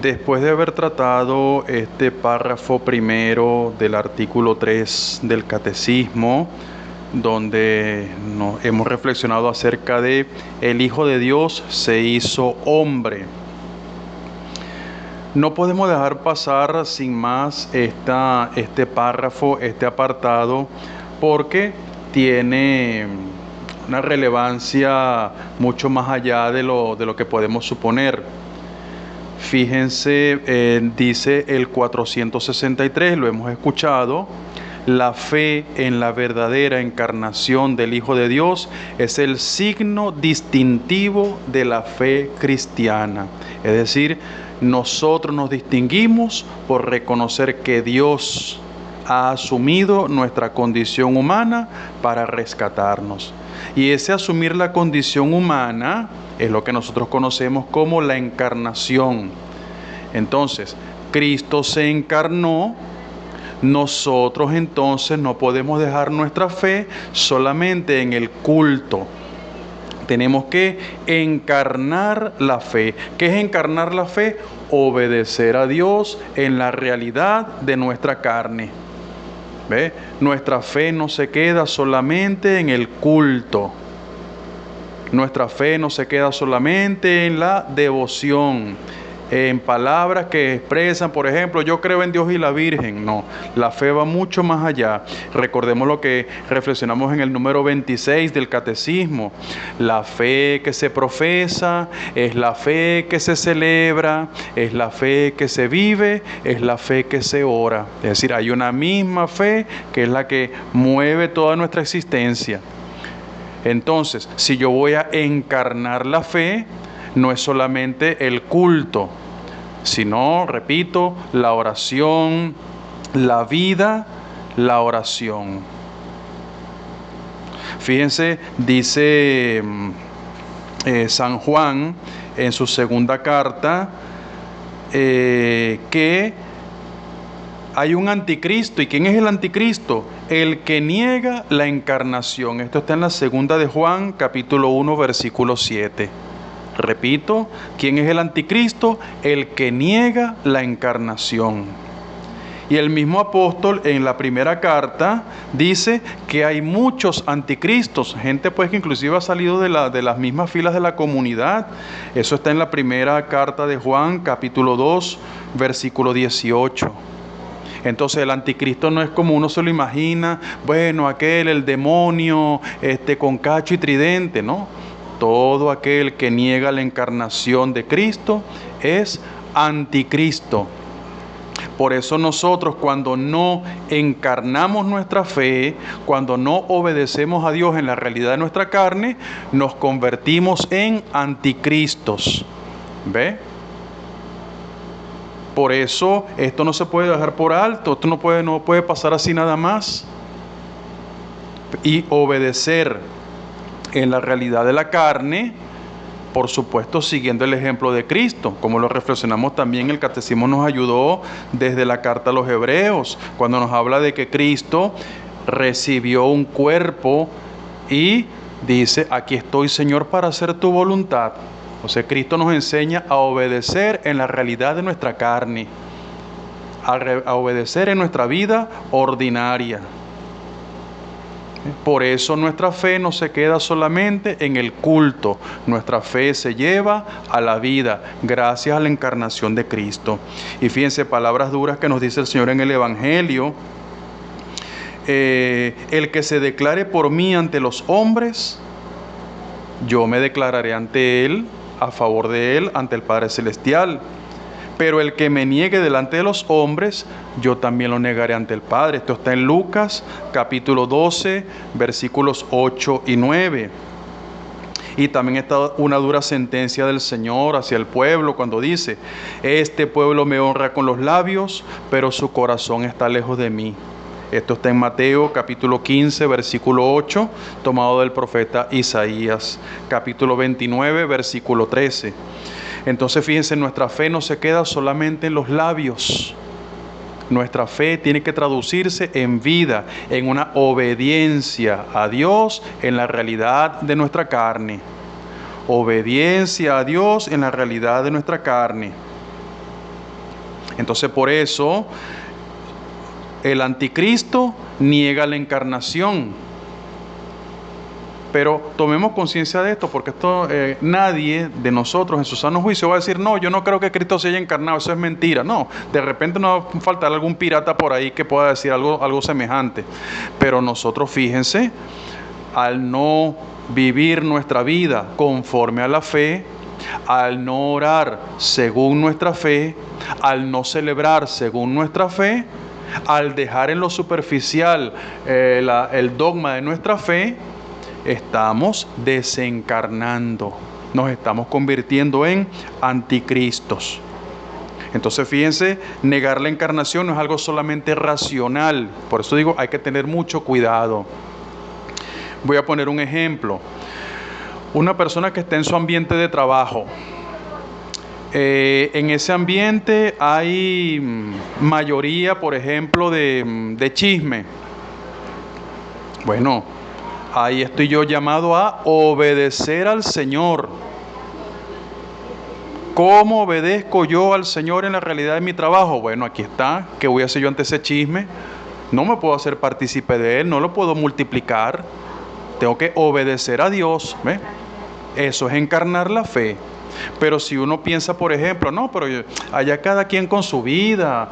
Después de haber tratado este párrafo primero del artículo 3 del Catecismo, donde hemos reflexionado acerca de el Hijo de Dios se hizo hombre, no podemos dejar pasar sin más este párrafo, este apartado, porque tiene una relevancia mucho más allá de lo que podemos suponer. Fíjense, dice el 463, lo hemos escuchado: la fe en la verdadera encarnación del Hijo de Dios es el signo distintivo de la fe cristiana. Es decir, nosotros nos distinguimos por reconocer que Dios ha asumido nuestra condición humana para rescatarnos. Y ese asumir la condición humana es lo que nosotros conocemos como la encarnación. Entonces, Cristo se encarnó. Nosotros entonces no podemos dejar nuestra fe solamente en el culto. Tenemos que encarnar la fe. ¿Qué es encarnar la fe? Obedecer a Dios en la realidad de nuestra carne. ¿Ve? Nuestra fe no se queda solamente en el culto. Nuestra fe no se queda solamente en la devoción, en palabras que expresan, por ejemplo, yo creo en Dios y la Virgen. No, la fe va mucho más allá. Recordemos lo que reflexionamos en el número 26 del Catecismo. La fe que se profesa es la fe que se celebra, es la fe que se vive, es la fe que se ora. Es decir, hay una misma fe que es la que mueve toda nuestra existencia. Entonces, si yo voy a encarnar la fe, no es solamente el culto, sino, repito, la oración, la vida, la oración. Fíjense, dice San Juan en su segunda carta que hay un anticristo. ¿Y quién es el anticristo? El que niega la encarnación. Esto está en la segunda de Juan, capítulo 1, versículo 7. Repito, ¿quién es el anticristo? El que niega la encarnación. Y el mismo apóstol en la primera carta dice que hay muchos anticristos, gente pues que inclusive ha salido de las mismas filas de la comunidad. Eso está en la primera carta de Juan, capítulo 2, versículo 18. Entonces el anticristo no es como uno se lo imagina, bueno, aquel, el demonio, con cacho y tridente, ¿no? Todo aquel que niega la encarnación de Cristo es anticristo. Por eso nosotros, cuando no encarnamos nuestra fe, cuando no obedecemos a Dios en la realidad de nuestra carne, nos convertimos en anticristos. ¿Ve? Por eso esto no se puede dejar por alto, esto no puede pasar así nada más. Y obedecer en la realidad de la carne, por supuesto siguiendo el ejemplo de Cristo, como lo reflexionamos también. El Catecismo nos ayudó desde la carta a los Hebreos, cuando nos habla de que Cristo recibió un cuerpo y dice: aquí estoy, Señor, para hacer tu voluntad. O sea, Cristo nos enseña a obedecer en la realidad de nuestra carne, a obedecer en nuestra vida ordinaria. Por eso nuestra fe no se queda solamente en el culto, nuestra fe se lleva a la vida gracias a la encarnación de Cristo. Y fíjense, palabras duras que nos dice el Señor en el Evangelio: el que se declare por mí ante los hombres, yo me declararé ante él, a favor de él, ante el Padre Celestial. Pero el que me niegue delante de los hombres, yo también lo negaré ante el Padre. Esto está en Lucas, capítulo 12, versículos 8 y 9. Y también está una dura sentencia del Señor hacia el pueblo cuando dice: este pueblo me honra con los labios, pero su corazón está lejos de mí. Esto está en Mateo, capítulo 15, versículo 8, tomado del profeta Isaías, capítulo 29, versículo 13. Entonces fíjense, nuestra fe no se queda solamente en los labios. Nuestra fe tiene que traducirse en vida, en una obediencia a Dios en la realidad de nuestra carne. Obediencia a Dios en la realidad de nuestra carne. Entonces por eso el anticristo niega la encarnación. Pero tomemos conciencia de esto, porque esto nadie de nosotros en su sano juicio va a decir, no, yo no creo que Cristo se haya encarnado, eso es mentira. No, de repente nos va a faltar algún pirata por ahí que pueda decir algo semejante. Pero nosotros, fíjense, al no vivir nuestra vida conforme a la fe, al no orar según nuestra fe, al no celebrar según nuestra fe, al dejar en lo superficial el dogma de nuestra fe, estamos desencarnando, nos estamos convirtiendo en anticristos. Entonces fíjense, negar la encarnación no es algo solamente racional, por eso digo, hay que tener mucho cuidado. Voy a poner un ejemplo. Una persona que está en su ambiente de trabajo, en ese ambiente hay mayoría, por ejemplo, de chisme. Bueno, ahí estoy yo llamado a obedecer al Señor. ¿Cómo obedezco yo al Señor en la realidad de mi trabajo? Bueno, aquí está. ¿Qué voy a hacer yo ante ese chisme? No me puedo hacer partícipe de él, no lo puedo multiplicar. Tengo que obedecer a Dios. ¿Ve? Eso es encarnar la fe. Pero si uno piensa, por ejemplo, no, pero allá cada quien con su vida,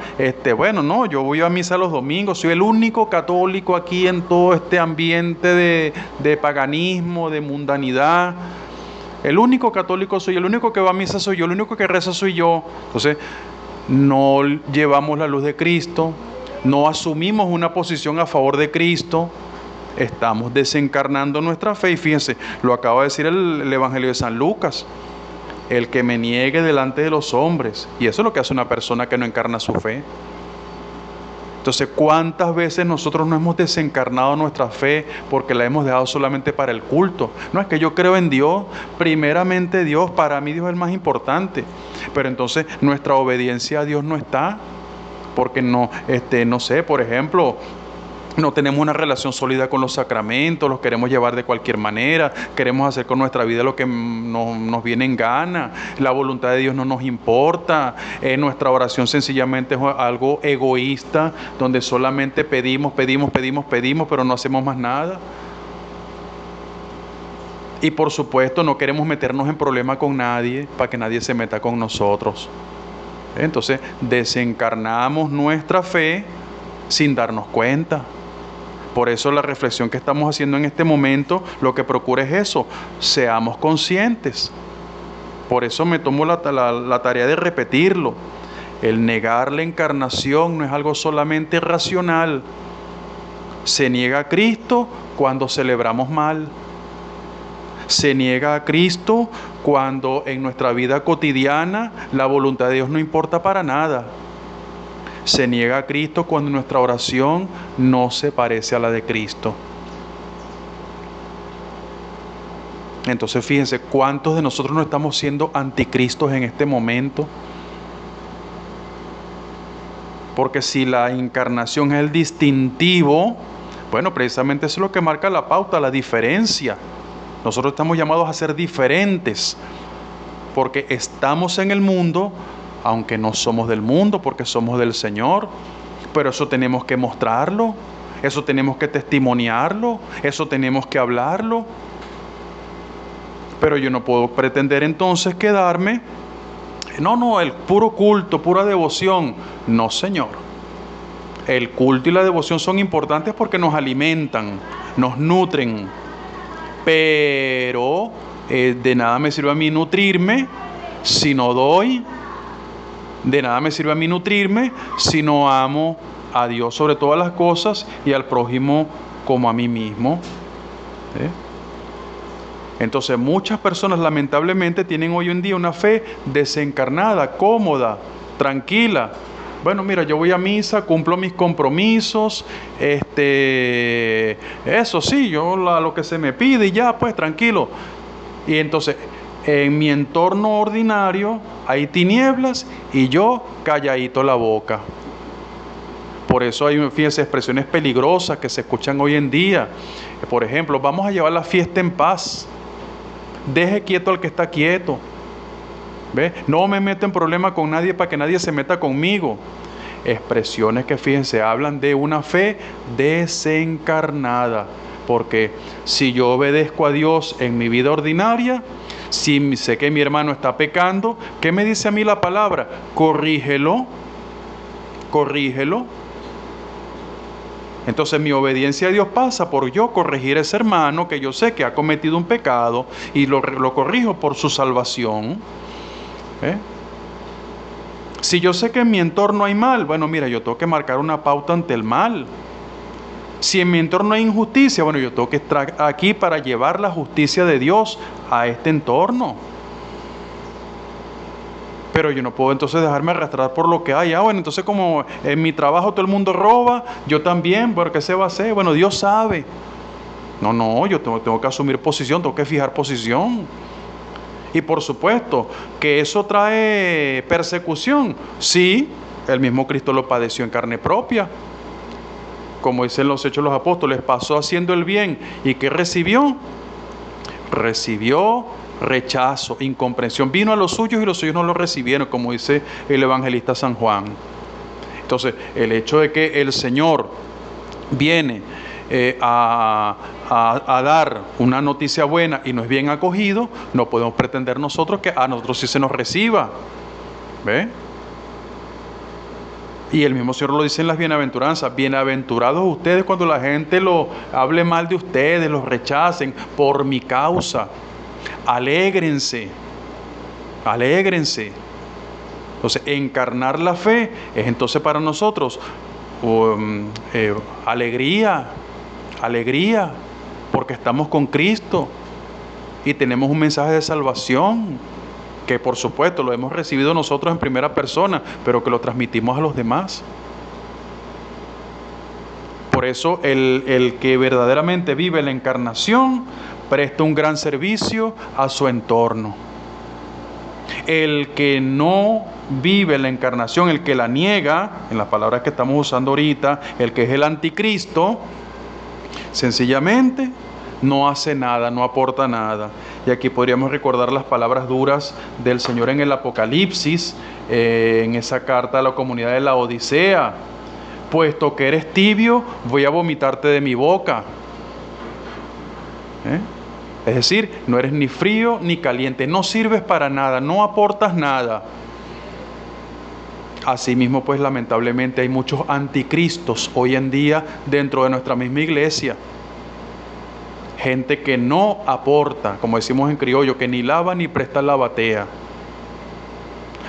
bueno, no, yo voy a misa los domingos, soy el único católico aquí en todo este ambiente de paganismo, de mundanidad. El único católico soy yo, el único que va a misa soy yo, el único que reza soy yo. Entonces, no llevamos la luz de Cristo, no asumimos una posición a favor de Cristo. Estamos desencarnando nuestra fe. Y fíjense, lo acaba de decir el Evangelio de San Lucas: el que me niegue delante de los hombres. Y eso es lo que hace una persona que no encarna su fe. Entonces, ¿cuántas veces nosotros no hemos desencarnado nuestra fe porque la hemos dejado solamente para el culto? No, es que yo creo en Dios, primeramente Dios, para mí Dios es el más importante. Pero entonces nuestra obediencia a Dios no está, porque no sé, por ejemplo, no tenemos una relación sólida con los sacramentos, los queremos llevar de cualquier manera, queremos hacer con nuestra vida lo que nos viene en gana, la voluntad de Dios no nos importa, nuestra oración sencillamente es algo egoísta, donde solamente pedimos, pero no hacemos más nada. Y por supuesto no queremos meternos en problemas con nadie, para que nadie se meta con nosotros. Entonces desencarnamos nuestra fe sin darnos cuenta. Por eso la reflexión que estamos haciendo en este momento, lo que procura es eso, seamos conscientes. Por eso me tomo la tarea de repetirlo. El negar la encarnación no es algo solamente racional. Se niega a Cristo cuando celebramos mal. Se niega a Cristo cuando en nuestra vida cotidiana la voluntad de Dios no importa para nada. Se niega a Cristo cuando nuestra oración no se parece a la de Cristo. Entonces fíjense, ¿cuántos de nosotros no estamos siendo anticristos en este momento? Porque si la encarnación es el distintivo, bueno, precisamente eso es lo que marca la pauta, la diferencia. Nosotros estamos llamados a ser diferentes, porque estamos en el mundo, aunque no somos del mundo, porque somos del Señor. Pero eso tenemos que mostrarlo, eso tenemos que testimoniarlo, eso tenemos que hablarlo. Pero yo no puedo pretender entonces quedarme, no, el puro culto, pura devoción. No, Señor. El culto y la devoción son importantes porque nos alimentan, nos nutren. Pero de nada me sirve a mí nutrirme si no doy. De nada me sirve a mí nutrirme si no amo a Dios sobre todas las cosas y al prójimo como a mí mismo. Entonces muchas personas lamentablemente tienen hoy en día una fe desencarnada, cómoda, tranquila. Bueno, mira, yo voy a misa, cumplo mis compromisos, eso sí, yo lo que se me pide y ya, pues tranquilo. Y entonces, en mi entorno ordinario hay tinieblas y yo calladito la boca. Por eso hay, fíjense, expresiones peligrosas que se escuchan hoy en día. Por ejemplo, vamos a llevar la fiesta en paz. Deje quieto al que está quieto. ¿Ve? No me meto en problema con nadie para que nadie se meta conmigo. Expresiones que, fíjense, hablan de una fe desencarnada. Porque si yo obedezco a Dios en mi vida ordinaria, si sé que mi hermano está pecando, ¿qué me dice a mí la palabra? Corrígelo, corrígelo. Entonces mi obediencia a Dios pasa por yo corregir a ese hermano que yo sé que ha cometido un pecado y lo corrijo por su salvación. ¿Eh? Si yo sé que en mi entorno hay mal, bueno, mira, yo tengo que marcar una pauta ante el mal. Si en mi entorno hay injusticia, bueno, yo tengo que estar aquí para llevar la justicia de Dios a este entorno. Pero yo no puedo entonces dejarme arrastrar por lo que hay. Bueno, entonces como en mi trabajo todo el mundo roba, yo también, ¿por qué se va a hacer? Bueno, Dios sabe. No, yo tengo que asumir posición, tengo que fijar posición. Y por supuesto, que eso trae persecución. Sí, el mismo Cristo lo padeció en carne propia. Como dicen los Hechos de los Apóstoles, pasó haciendo el bien. ¿Y qué recibió? Recibió rechazo, incomprensión. Vino a los suyos y los suyos no lo recibieron, como dice el evangelista San Juan. Entonces, el hecho de que el Señor viene a dar una noticia buena y no es bien acogido, no podemos pretender nosotros que a nosotros sí se nos reciba. ¿Ve? Y el mismo Señor lo dice en las bienaventuranzas: bienaventurados ustedes cuando la gente lo hable mal de ustedes, los rechacen por mi causa. Alégrense, alégrense. Entonces, encarnar la fe es entonces para nosotros alegría, alegría, porque estamos con Cristo y tenemos un mensaje de salvación que por supuesto lo hemos recibido nosotros en primera persona, pero que lo transmitimos a los demás. Por eso el que verdaderamente vive la encarnación presta un gran servicio a su entorno. El que no vive la encarnación, el que la niega, en las palabras que estamos usando ahorita, el que es el anticristo, sencillamente no hace nada, no aporta nada. Y aquí podríamos recordar las palabras duras del Señor en el Apocalipsis, en esa carta a la comunidad de la Odisea: puesto que eres tibio, voy a vomitarte de mi boca. Es decir, no eres ni frío ni caliente, no sirves para nada, no aportas nada. Asimismo, pues lamentablemente hay muchos anticristos hoy en día dentro de nuestra misma iglesia. Gente que no aporta, como decimos en criollo, que ni lava ni presta la batea.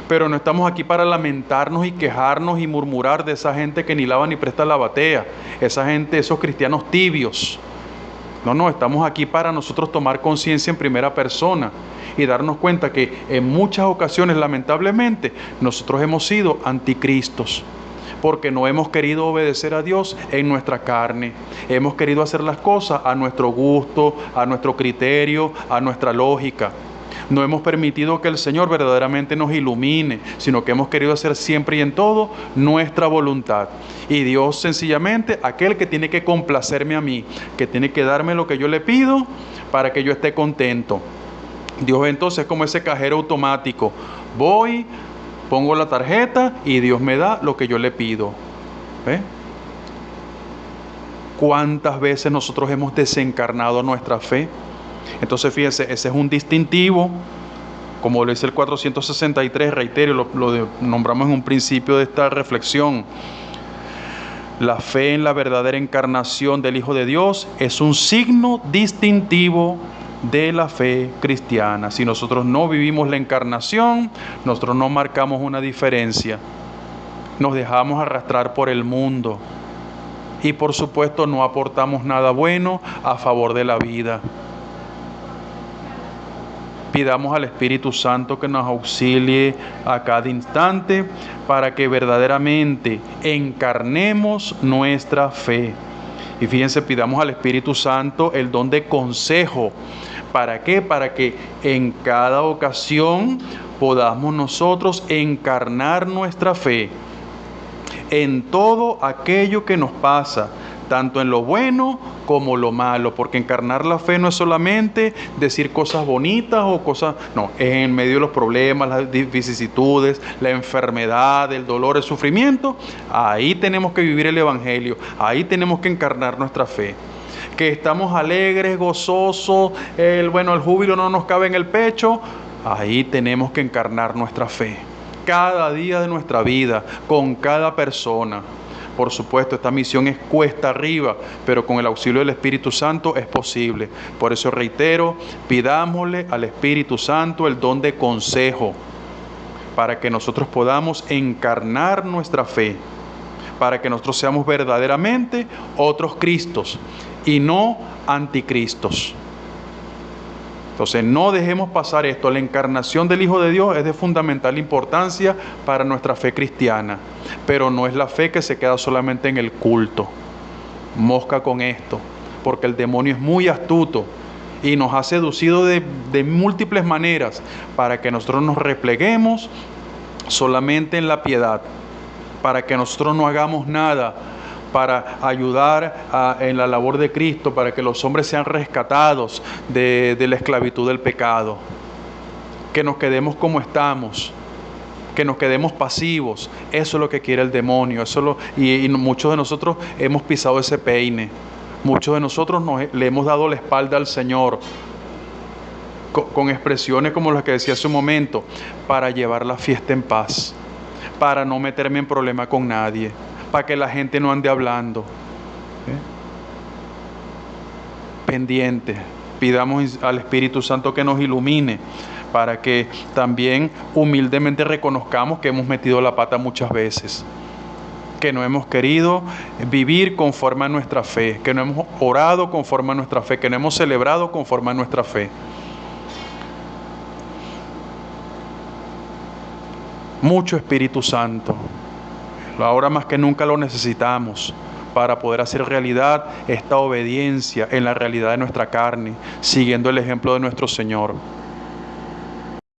Pero no estamos aquí para lamentarnos y quejarnos y murmurar de esa gente que ni lava ni presta la batea. Esa gente, esos cristianos tibios. No, estamos aquí para nosotros tomar conciencia en primera persona y darnos cuenta que en muchas ocasiones, lamentablemente, nosotros hemos sido anticristos, porque no hemos querido obedecer a Dios en nuestra carne. Hemos querido hacer las cosas a nuestro gusto, a nuestro criterio, a nuestra lógica. No hemos permitido que el Señor verdaderamente nos ilumine, sino que hemos querido hacer siempre y en todo nuestra voluntad. Y Dios sencillamente, aquel que tiene que complacerme a mí, que tiene que darme lo que yo le pido para que yo esté contento. Dios entonces es como ese cajero automático. Voy, pongo la tarjeta y Dios me da lo que yo le pido. ¿Ve? ¿Cuántas veces nosotros hemos desencarnado nuestra fe? Entonces fíjense, ese es un distintivo, como lo dice el 463, reitero, lo nombramos en un principio de esta reflexión. La fe en la verdadera encarnación del Hijo de Dios es un signo distintivo de la fe cristiana. Si nosotros no vivimos la encarnación, nosotros no marcamos una diferencia. Nos dejamos arrastrar por el mundo y por supuesto no aportamos nada bueno a favor de la vida. Pidamos al Espíritu Santo que nos auxilie a cada instante para que verdaderamente encarnemos nuestra fe. Y fíjense, pidamos al Espíritu Santo el don de consejo. ¿Para qué? Para que en cada ocasión podamos nosotros encarnar nuestra fe en todo aquello que nos pasa, tanto en lo bueno como lo malo, porque encarnar la fe no es solamente decir cosas bonitas o cosas, no, es en medio de los problemas, las vicisitudes, la enfermedad, el dolor, el sufrimiento. Ahí tenemos que vivir el Evangelio, ahí tenemos que encarnar nuestra fe. Que estamos alegres, gozosos, el júbilo no nos cabe en el pecho, ahí tenemos que encarnar nuestra fe. Cada día de nuestra vida, con cada persona. Por supuesto, esta misión es cuesta arriba, pero con el auxilio del Espíritu Santo es posible. Por eso reitero, pidámosle al Espíritu Santo el don de consejo, para que nosotros podamos encarnar nuestra fe, para que nosotros seamos verdaderamente otros Cristos y no anticristos. Entonces no dejemos pasar esto. La encarnación del Hijo de Dios es de fundamental importancia para nuestra fe cristiana, pero no es la fe que se queda solamente en el culto. Mosca con esto, porque el demonio es muy astuto y nos ha seducido de múltiples maneras para que nosotros nos repleguemos solamente en la piedad, para que nosotros no hagamos nada para ayudar en la labor de Cristo, para que los hombres sean rescatados de la esclavitud del pecado. Que nos quedemos como estamos, que nos quedemos pasivos. Eso es lo que quiere el demonio. Y muchos de nosotros hemos pisado ese peine. Muchos de nosotros le hemos dado la espalda al Señor, con expresiones como las que decía hace un momento, para llevar la fiesta en paz, para no meterme en problema con nadie, para que la gente no ande hablando. Pendiente, pidamos al Espíritu Santo que nos ilumine, para que también humildemente reconozcamos que hemos metido la pata muchas veces, que no hemos querido vivir conforme a nuestra fe, que no hemos orado conforme a nuestra fe, que no hemos celebrado conforme a nuestra fe. Mucho Espíritu Santo. Ahora más que nunca lo necesitamos para poder hacer realidad esta obediencia en la realidad de nuestra carne, siguiendo el ejemplo de nuestro Señor.